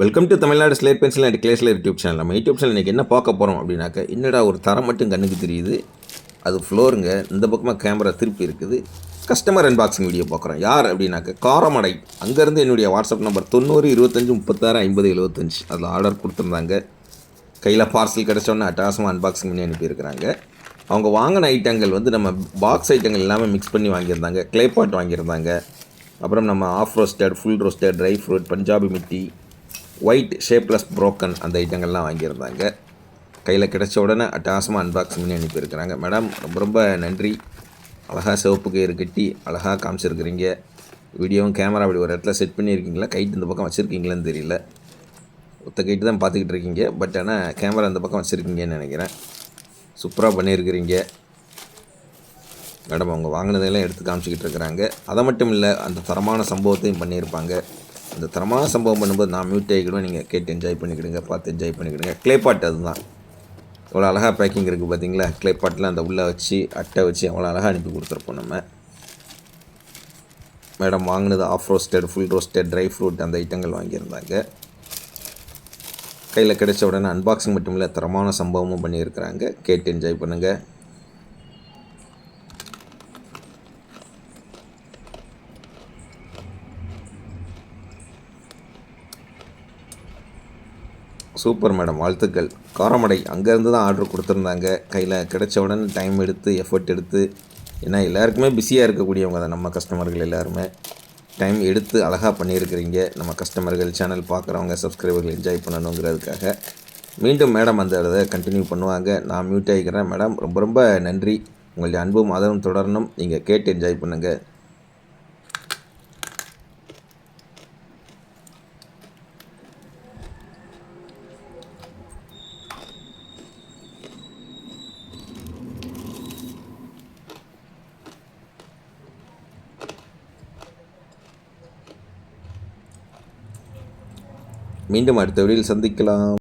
Welcome to Tamil Nadu slate pencil and clay slate YouTube channel. நம்ம YouTube channel இன்றைக்கி என்ன பார்க்க போகிறோம் அப்படின்னாக்க, என்னடா ஒரு தரம் மட்டும் கண்ணுக்கு தெரியுது, அது ஃப்ளோருங்க. இந்த பக்கமாக கேமரா திருப்பி இருக்குது. கஸ்டமர் அன்பாக்சிங் வீடியோ பார்க்குறோம். யார் அப்படின்னாக்க காரமடை. அங்கேருந்து என்னுடைய வாட்ஸ்அப் நம்பர் 90 25 36 50 75 அதில் ஆர்டர் கொடுத்துருந்தாங்க. கையில் பார்சல் கிடச்சோன்னே அட்டகாசமாக அன்பாக்சிங் பண்ணி அனுப்பியிருக்கிறாங்க. அவங்க வாங்கின ஐட்டங்கள் வந்து நம்ம பாக்ஸ் ஐட்டங்கள் எல்லாமே மிக்ஸ் பண்ணி வாங்கியிருந்தாங்க. க்ளே பாட் வாங்கியிருந்தாங்க. அப்புறம் நம்ம half roasted, full roasted, dry fruit, Punjabi மிட்டி, ஒயிட் ஷேப்லெஸ் ப்ரோக்கன் அந்த ஐட்டங்கள்லாம் வாங்கியிருந்தாங்க. கையில் கிடச்ச உடனே அட்டகாசமாக அன்பாக்சிங் பண்ணி அனுப்பியிருக்கிறாங்க. மேடம் ரொம்ப ரொம்ப நன்றி. அழகாக சிவப்பு கயிறு கட்டி அழகாக காமிச்சிருக்கிறீங்க. வீடியோவும் கேமரா அப்படி ஒரு இடத்துல செட் பண்ணியிருக்கீங்களா, கைட்டு இந்த பக்கம் வச்சுருக்கீங்களான்னு தெரியல. ஒத்த கைட்டு தான் பார்த்துக்கிட்டு இருக்கீங்க, பட் ஆனால் கேமரா இந்த பக்கம் வச்சுருக்கீங்கன்னு நினைக்கிறேன். சூப்பராக பண்ணியிருக்கிறீங்க மேடம். அவங்க வாங்கினதெல்லாம் எடுத்து காமிச்சிக்கிட்டு இருக்கிறாங்க. அதை மட்டும் இல்லை, அந்த தரமான சம்பவத்தையும் பண்ணியிருப்பாங்க. அந்த தரமான சம்பவம் பண்ணும்போது நான் மியூட் ஆகிக்கிடுவேன். நீங்கள் கேட்டு என்ஜாய் பண்ணிக்கிடுங்க, பார்த்து என்ஜாய் பண்ணிக்கிடுங்க. க்ளே பாட் அதுதான். எவ்வளோ அழகாக பேக்கிங் இருக்குது பார்த்தீங்களா. க்ளே பாட்டில் அந்த உள்ளே வச்சு அட்டை வச்சு அவ்வளோ அழகாக அனுப்பி கொடுத்துருப்போம் நம்ம. மேடம் வாங்கினது half roasted, full roasted, dry fruit அந்த ஐட்டங்கள் வாங்கியிருந்தாங்க. கையில் கிடைச்ச உடனே அன்பாக்சிங் மட்டும் இல்லை, தரமான சம்பவமும் பண்ணியிருக்கிறாங்க. கேட்டு என்ஜாய் பண்ணுங்கள். சூப்பர் மேடம், வாழ்த்துக்கள். காரமடை அங்கேருந்து தான் ஆர்டர் கொடுத்துருந்தாங்க. கையில் கிடைச்ச உடனே டைம் எடுத்து எஃபர்ட் எடுத்து, ஏன்னா எல்லாருக்குமே பிஸியாக இருக்கக்கூடியவங்க தான் நம்ம கஸ்டமர்கள் எல்லாருமே. டைம் எடுத்து அழகாக பண்ணியிருக்கிறீங்க. நம்ம கஸ்டமர்கள், சேனல் பார்க்குறவங்க, சப்ஸ்கிரைபர்கள் என்ஜாய் பண்ணணுங்கிறதுக்காக. மீண்டும் மேடம் அந்த இதை கண்டினியூ பண்ணுவாங்க. நான் மியூட் ஆகிக்கிறேன். மேடம் ரொம்ப ரொம்ப நன்றி. உங்களுடைய அன்பும் ஆதரவும் தொடரணும். நீங்கள் கேட்டு என்ஜாய் பண்ணுங்கள். மீண்டும் அடுத்த வீடியோவில் சந்திக்கலாம்.